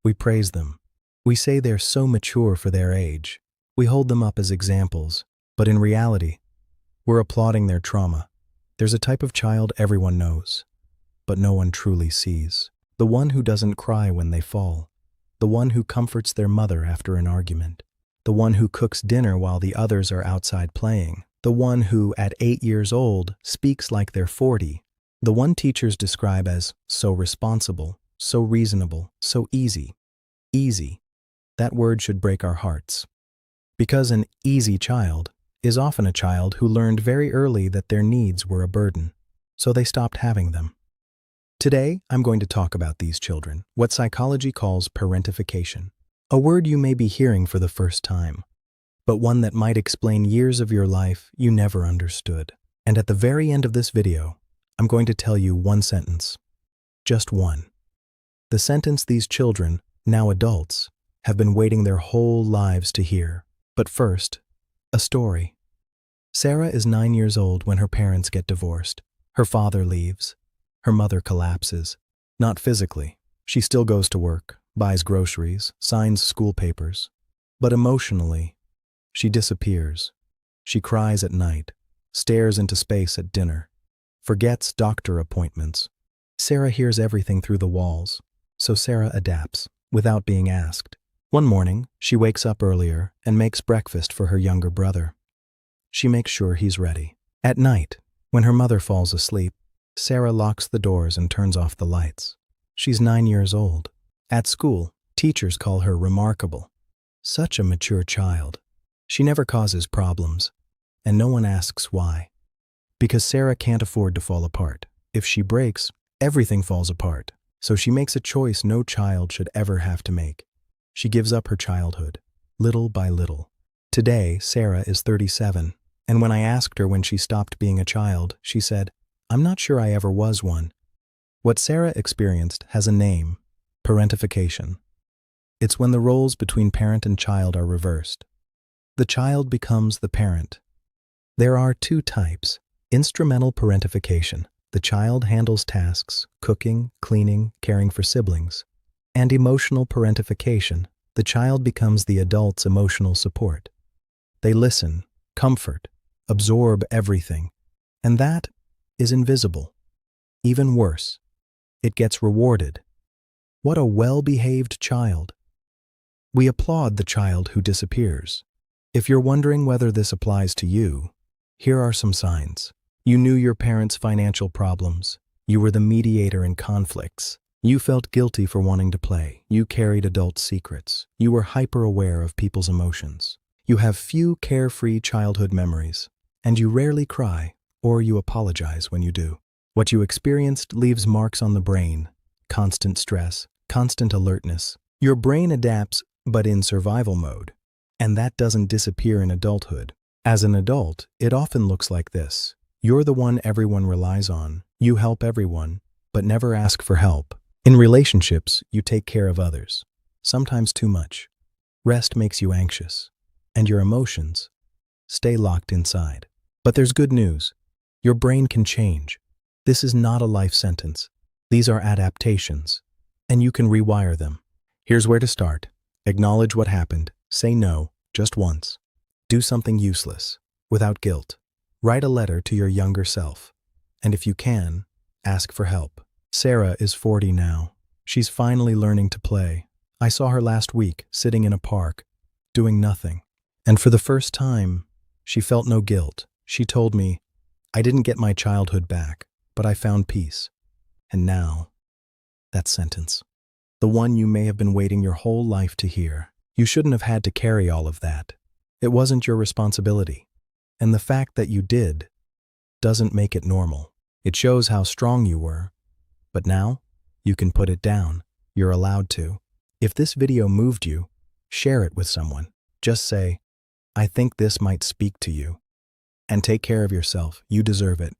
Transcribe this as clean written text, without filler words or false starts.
We praise them. We say they're so mature for their age. We hold them up as examples, but in reality, we're applauding their trauma. There's a type of child everyone knows, but no one truly sees. The one who doesn't cry when they fall. The one who comforts their mother after an argument. The one who cooks dinner while the others are outside playing. The one who, at 8 years old, speaks like they're 40. The one teachers describe as so responsible, so reasonable, so easy. Easy. That word should break our hearts. Because an easy child is often a child who learned very early that their needs were a burden, so they stopped having them. Today, I'm going to talk about these children, what psychology calls parentification, a word you may be hearing for the first time, but one that might explain years of your life you never understood. And at the very end of this video, I'm going to tell you one sentence. Just one. The sentence these children, now adults, have been waiting their whole lives to hear. But first, a story. Sarah is 9 years old when her parents get divorced. Her father leaves. Her mother collapses. Not physically. She still goes to work, buys groceries, signs school papers. But emotionally, she disappears. She cries at night, stares into space at dinner, forgets doctor appointments. Sarah hears everything through the walls, so Sarah adapts, without being asked. One morning, she wakes up earlier and makes breakfast for her younger brother. She makes sure he's ready. At night, when her mother falls asleep, Sarah locks the doors and turns off the lights. She's 9 years old. At school, teachers call her remarkable. Such a mature child. She never causes problems, and no one asks why. Because Sarah can't afford to fall apart. If she breaks, everything falls apart. So she makes a choice no child should ever have to make. She gives up her childhood, little by little. Today, Sarah is 37, and when I asked her when she stopped being a child, she said, "I'm not sure I ever was one." What Sarah experienced has a name: parentification. It's when the roles between parent and child are reversed. The child becomes the parent. There are two types: instrumental parentification. The child handles tasks, cooking, cleaning, caring for siblings. And emotional parentification. The child becomes the adult's emotional support. They listen, comfort, absorb everything. And that is invisible. Even worse, it gets rewarded. What a well-behaved child. We applaud the child who disappears. If you're wondering whether this applies to you, here are some signs. You knew your parents' financial problems. You were the mediator in conflicts. You felt guilty for wanting to play. You carried adult secrets. You were hyper-aware of people's emotions. You have few carefree childhood memories, and you rarely cry, or you apologize when you do. What you experienced leaves marks on the brain: constant stress, constant alertness. Your brain adapts, but in survival mode, and that doesn't disappear in adulthood. As an adult, it often looks like this. You're the one everyone relies on. You help everyone, but never ask for help. In relationships, you take care of others, sometimes too much. Rest makes you anxious, and your emotions stay locked inside. But there's good news. Your brain can change. This is not a life sentence. These are adaptations, and you can rewire them. Here's where to start. Acknowledge what happened. Say no, just once. Do something useless, without guilt. Write a letter to your younger self. And if you can, ask for help. Sarah is 40 now. She's finally learning to play. I saw her last week, sitting in a park, doing nothing. And for the first time, she felt no guilt. She told me, "I didn't get my childhood back, but I found peace." And now, that sentence. The one you may have been waiting your whole life to hear. You shouldn't have had to carry all of that. It wasn't your responsibility. And the fact that you did doesn't make it normal. It shows how strong you were. But now, you can put it down. You're allowed to. If this video moved you, share it with someone. Just say, "I think this might speak to you." And take care of yourself. You deserve it.